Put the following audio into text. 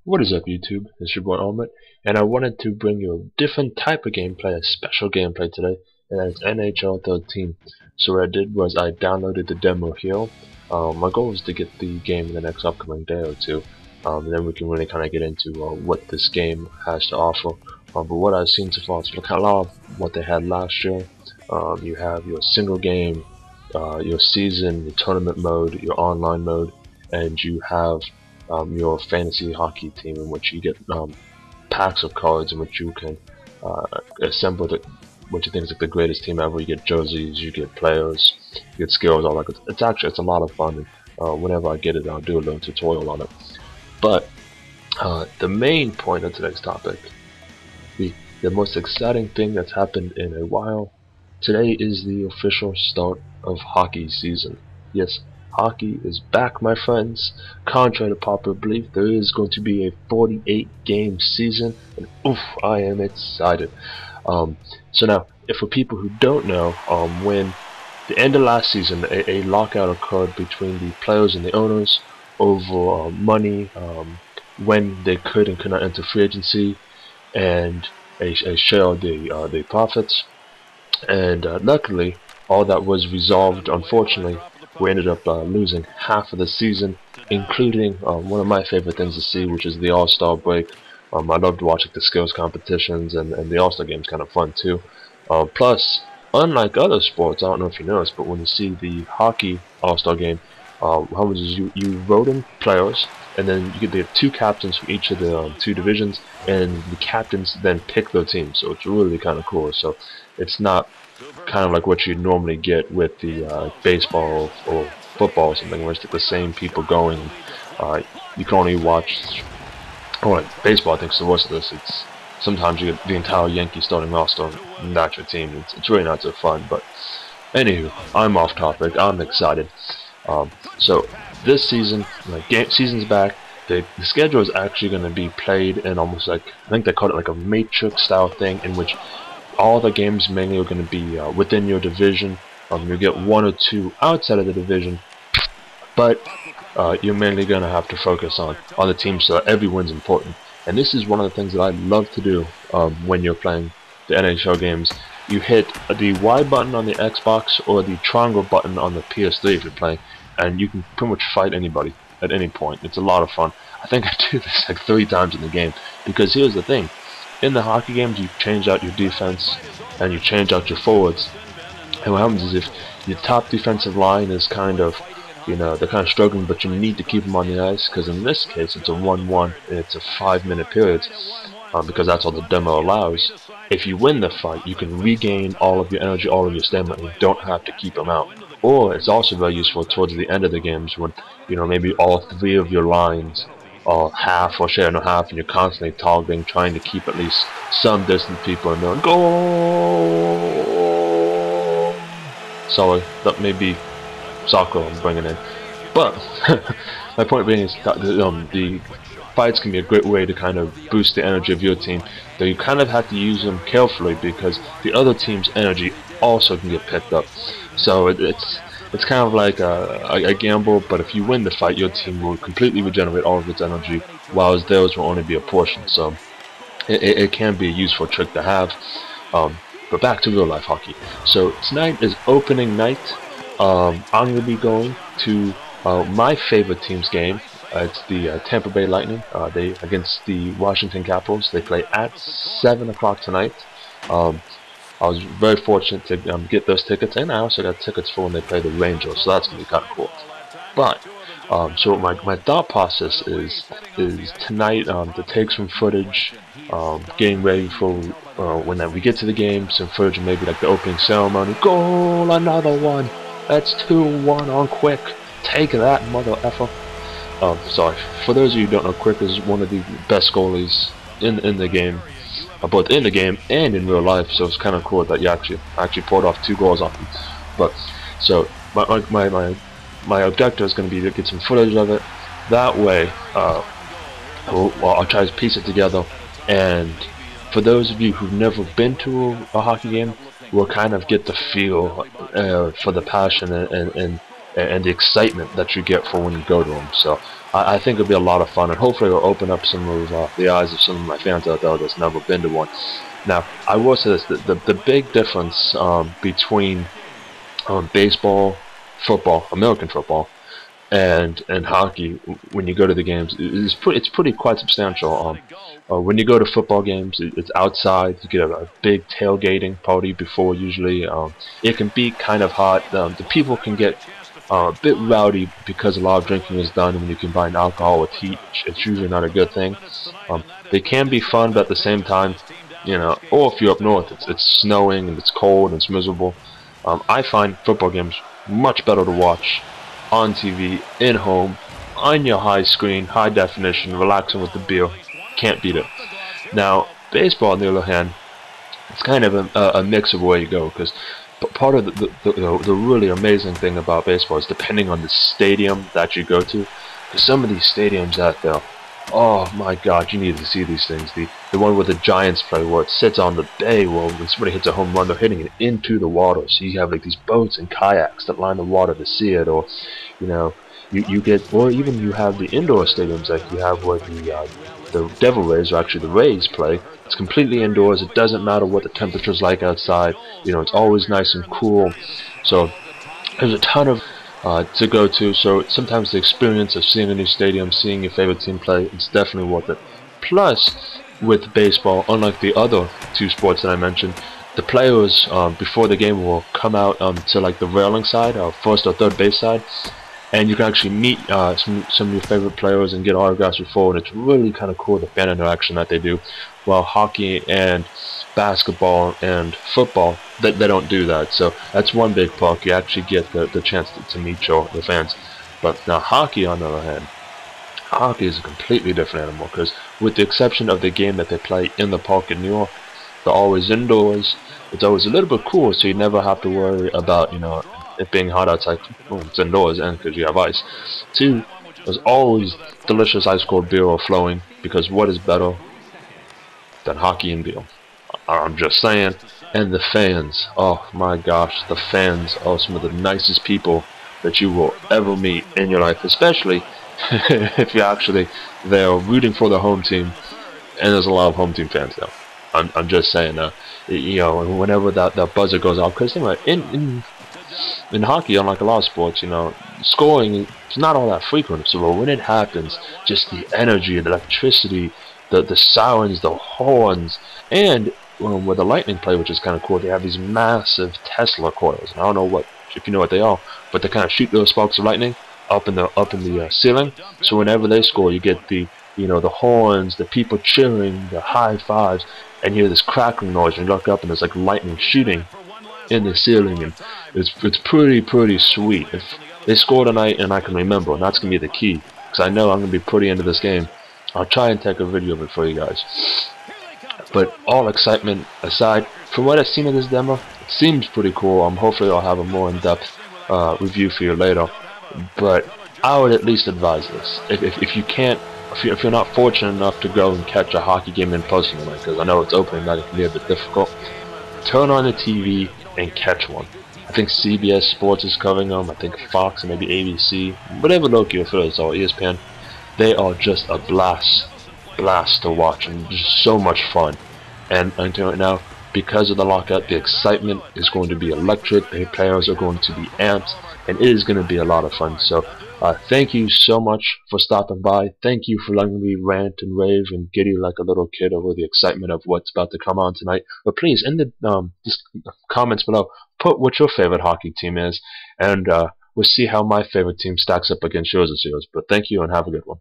What is up, YouTube? It's your boy Armaret, and I wanted to bring you a different type of gameplay, a special gameplay today, and that's NHL13. So what I did was I downloaded the demo here. My goal is to get the game in the next upcoming day or two, and then we can really kind of get into what this game has to offer. But what I've seen so far is a lot of what they had last year. You have your single game, your season, your tournament mode, your online mode, and you have your fantasy hockey team, in which you get packs of cards in which you can assemble what you think is like the greatest team ever. You get jerseys, you get players, you get skills, all that. It's a lot of fun, and whenever I get it, I'll do a little tutorial on it. But the main point of today's topic, the most exciting thing that's happened in a while, today is the official start of hockey season. Yes, hockey is back, my friends. Contrary to popular belief, there is going to be a 48-game season, and oof, I am excited. So now, for people who don't know, when the end of last season, a lockout occurred between the players and the owners over money, when they could and could not enter free agency, and a share of the profits. And luckily, all that was resolved. Unfortunately, we ended up losing half of the season, including one of my favorite things to see, which is the All-Star break. I love to watch the skills competitions, and the All-Star game is kind of fun too. Plus, unlike other sports, I don't know if you noticed, but when you see the hockey All-Star game, how much is you vote in players, and then you get the two captains from each of the two divisions, and the captains then pick their team. So it's really kind of cool. So it's not kind of like what you normally get with the baseball or football or something, where it's the same people going. You can only watch, or like baseball, I think is the worst of this. It's sometimes you get the entire Yankee starting roster, and that's your team. It's really not so fun. But anywho, I'm off topic. I'm excited. So this season, season's back. The schedule is actually going to be played in almost like, I think they call it like a matrix style thing, in which all the games mainly are going to be within your division. You get one or two outside of the division, but you're mainly going to have to focus on the teams, so that every win's important. And this is one of the things that I love to do when you're playing the NHL games. You hit the Y button on the Xbox or the triangle button on the PS3 if you're playing, and you can pretty much fight anybody at any point. It's a lot of fun. I think I do this like 3 times in the game, because here's the thing. In the hockey games, you change out your defense and you change out your forwards. And what happens is, if your top defensive line is kind of, they're kind of struggling, but you need to keep them on the ice, because in this case it's a 1-1 and it's a 5-minute period, because that's all the demo allows. If you win the fight, you can regain all of your energy, all of your stamina, and you don't have to keep them out. Or it's also very useful towards the end of the games, when maybe all 3 of your lines are half or share no half, and you're constantly toggling, trying to keep at least some distant people in there. Go! Sorry, that may be soccer I'm bringing in. But my point being is that the fights can be a great way to kind of boost the energy of your team, though you kind of have to use them carefully, because the other team's energy also can get picked up. So it's kind of like a gamble, but if you win the fight, your team will completely regenerate all of its energy, while theirs will only be a portion. So it can be a useful trick to have. But back to real life hockey. So tonight is opening night. I'm going to be going to my favorite team's game. It's the Tampa Bay Lightning. They against the Washington Capitals. They play at 7 o'clock tonight. I was very fortunate to get those tickets, and I also got tickets for when they play the Rangers, so that's going to be kind of cool. But, so my thought process is tonight to take some footage, getting ready for when we get to the game, some footage of maybe like the opening ceremony. Goal, another one! That's 2-1 on Quick. Take that, mother effer. Sorry, for those of you who don't know, Quick is one of the best goalies in the game. Both in the game and in real life, so it's kind of cool that you actually pulled off 2 goals off him. But so my objective is going to be to get some footage of it. That way, I'll try to piece it together. And for those of you who've never been to a hockey game, we'll kind of get the feel for the passion and the excitement that you get for when you go to them. So I think it'll be a lot of fun, and hopefully it'll open up some of the eyes of some of my fans out there that's never been to one. Now, I will say this: the big difference between baseball, football, American football, and hockey when you go to the games is it's pretty quite substantial. When you go to football games, it's outside. You get a big tailgating party before. Usually, it can be kind of hot. The people can get a bit rowdy because a lot of drinking is done. When you combine alcohol with heat, it's usually not a good thing. They can be fun, but at the same time, or if you're up north, it's snowing and it's cold and it's miserable. I find football games much better to watch on TV, in home, on your high screen, high definition, relaxing with the beer. Can't beat it. Now, baseball, on the other hand, it's kind of a mix of where you go, because part of the really amazing thing about baseball is depending on the stadium that you go to. Because some of these stadiums out there, oh my God, you need to see these things. The one where the Giants play, where it sits on the bay, where when somebody hits a home run, they're hitting it into the water. So you have like these boats and kayaks that line the water to see it, or you get, or even you have the indoor stadiums like you have where the Devil Rays, or actually the Rays, play. It's completely indoors. It doesn't matter what the temperature's like outside. It's always nice and cool. So there's a ton of to go to. So sometimes the experience of seeing a new stadium, seeing your favorite team play, it's definitely worth it. Plus, with baseball, unlike the other two sports that I mentioned, the players before the game will come out to like the railing side, or first or third base side, and you can actually meet some of your favorite players and get autographs before, and it's really kind of cool, the fan interaction that they do. While hockey and basketball and football, they don't do that. So that's one big perk. You actually get the chance to meet your fans. But now hockey, on the other hand, hockey is a completely different animal, because with the exception of the game that they play in the park in New York, they're always indoors. It's always a little bit cool, so you never have to worry about it being hot outside. Well, it's indoors, and because you have ice. Two, there's always delicious ice cold beer flowing, because what is better than hockey and beer? I'm just saying. And the fans, oh my gosh, the fans are some of the nicest people that you will ever meet in your life, especially if you're actually there rooting for the home team, and there's a lot of home team fans there. I'm just saying that, whenever that buzzer goes off, because in hockey, unlike a lot of sports, scoring is not all that frequent. So when it happens, just the energy, the electricity, the sirens, the horns, and with the lightning play, which is kind of cool, they have these massive Tesla coils. And I don't know if you know what they are, but they kind of shoot those sparks of lightning up in the ceiling. So whenever they score, you get the horns, the people cheering, the high fives, and you hear this crackling noise. And you look up, and there's like lightning shooting in the ceiling, and it's pretty sweet. If they score tonight, and I can remember, and that's gonna be the key, because I know I'm gonna be pretty into this game. I'll try and take a video of it for you guys. But all excitement aside, from what I've seen of this demo, it seems pretty cool. Hopefully I'll have a more in-depth review for you later. But I would at least advise this. If you can't, if you're not fortunate enough to go and catch a hockey game in person tonight, because I know it's opening night, it can be a bit difficult, turn on the TV and catch one. I think CBS Sports is covering them. I think Fox and maybe ABC, whatever local affiliates or ESPN. They are just a blast to watch, and just so much fun. And until right now, because of the lockout, the excitement is going to be electric. The players are going to be amped, and it is going to be a lot of fun. So thank you so much for stopping by. Thank you for letting me rant and rave and giddy like a little kid over the excitement of what's about to come on tonight. But please, in the comments below, put what your favorite hockey team is, and we'll see how my favorite team stacks up against yours this year. But thank you, and have a good one.